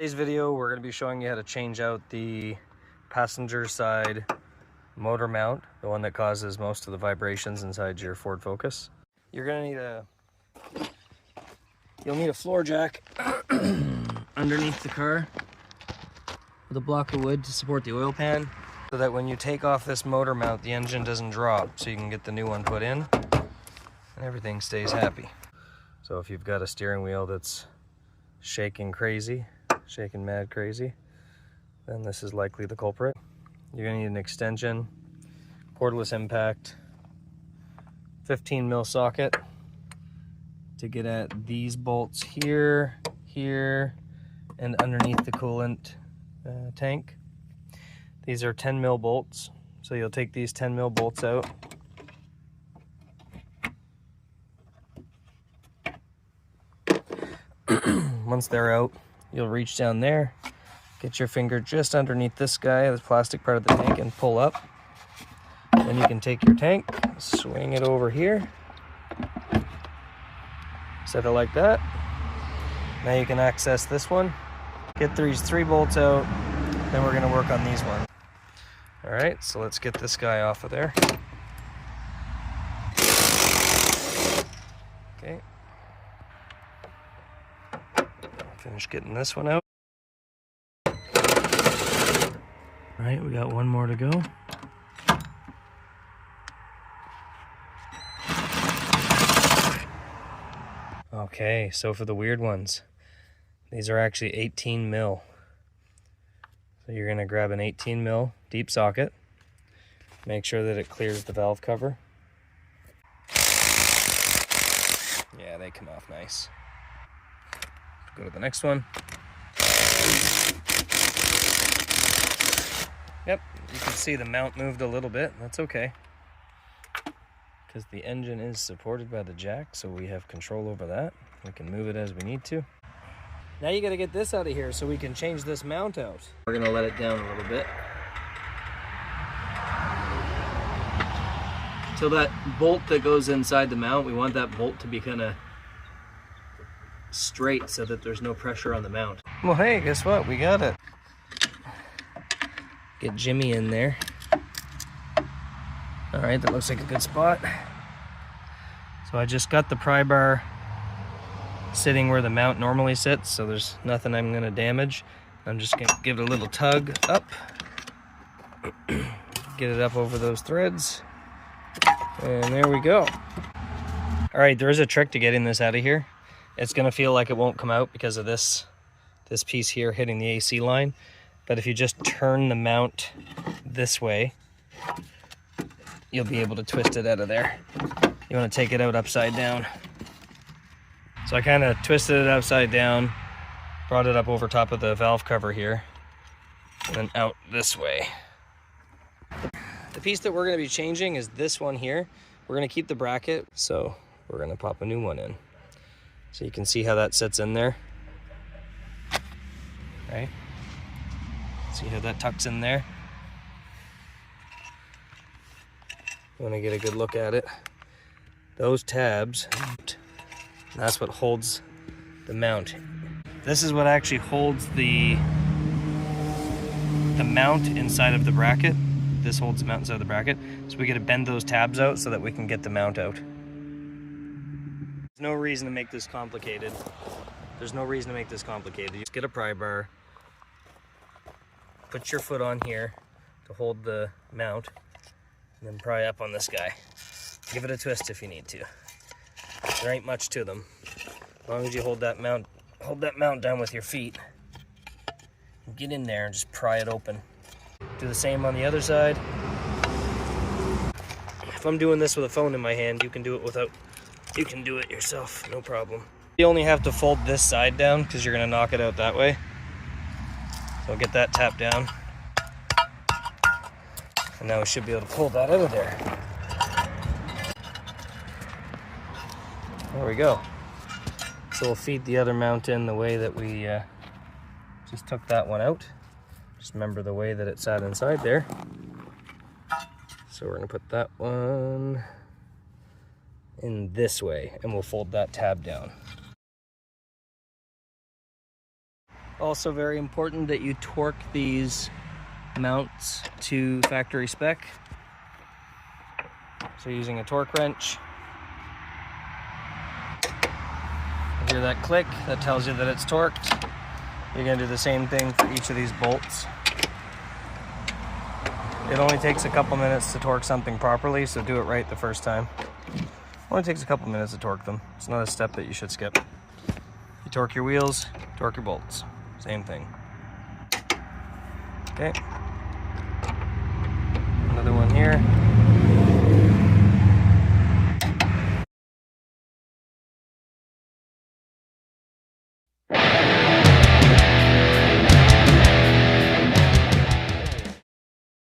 Today's video, we're going to be showing you how to change out the passenger side motor mount, the one that causes most of the vibrations inside your Ford Focus. You're going to need a floor jack underneath the car with a block of wood to support the oil pan, so that when you take off this motor mount, the engine doesn't drop, so you can get the new one put in and everything stays happy. So if you've got a steering wheel that's shaking mad crazy, then this is likely the culprit. You're going to need an extension, cordless impact, 15 mil socket to get at these bolts here, and underneath the coolant tank. These are 10 mil bolts, so you'll take these 10 mil bolts out. Once they're out, you'll reach down there, get your finger just underneath this guy, this plastic part of the tank, and pull up. Then you can take your tank, swing it over here, set it like that. Now you can access this one. Get these 3 bolts out, then we're going to work on these ones. Alright, so let's get this guy off of there. Okay. Finish getting this one out. Alright, we got one more to go. Okay, so for the weird ones, these are actually 18 mil. So you're going to grab an 18 mil deep socket. Make sure that it clears the valve cover. Yeah, they come off nice. Go to the next one. Yep, you can see the mount moved a little bit. That's okay, because the engine is supported by the jack, so we have control over that. We can move it as we need to. Now you got to get this out of here so we can change this mount out. We're going to let it down a little bit. So that bolt that goes inside the mount, we want that bolt to be kind of straight so that there's no pressure on the mount. Well, hey, guess what? We got it. Get Jimmy in there. All right, that looks like a good spot. So I just got the pry bar sitting where the mount normally sits, so there's nothing I'm gonna damage. I'm just gonna give it a little tug up. Get it up over those threads. And there we go. All right, there is a trick to getting this out of here. It's gonna feel like it won't come out because of this piece here hitting the AC line. But if you just turn the mount this way, you'll be able to twist it out of there. You want to take it out upside down. So I kind of twisted it upside down, brought it up over top of the valve cover here, and then out this way. The piece that we're going to be changing is this one here. We're going to keep the bracket, so we're going to pop a new one in. So you can see how that sits in there. Right? See how that tucks in there? You want to get a good look at it. Those tabs, that's what holds the mount. This is what actually holds the mount inside of the bracket. This holds the mount inside of the bracket. So we got to bend those tabs out so that we can get the mount out. There's no reason to make this complicated. There's no reason to make this complicated. You just get a pry bar, put your foot on here to hold the mount, and then pry up on this guy. Give it a twist if you need to. There ain't much to them. As long as you hold that mount down with your feet. Get in there and just pry it open. Do the same on the other side. If I'm doing this with a phone in my hand, you can do it yourself, no problem. You only have to fold this side down because you're gonna knock it out that way. So get that tapped down. And now we should be able to pull that out of there. There we go. So we'll feed the other mount in the way that we just took that one out. Just remember the way that it sat inside there. So we're gonna put that one in this way, and we'll fold that tab down. Also very important that you torque these mounts to factory spec. So using a torque wrench. You hear that click? That tells you that it's torqued. You're gonna do the same thing for each of these bolts. It only takes a couple minutes to torque something properly, so do it right the first time. Only takes a couple minutes to torque them. It's not a step that you should skip. You torque your wheels, torque your bolts. Same thing. Okay. Another one here.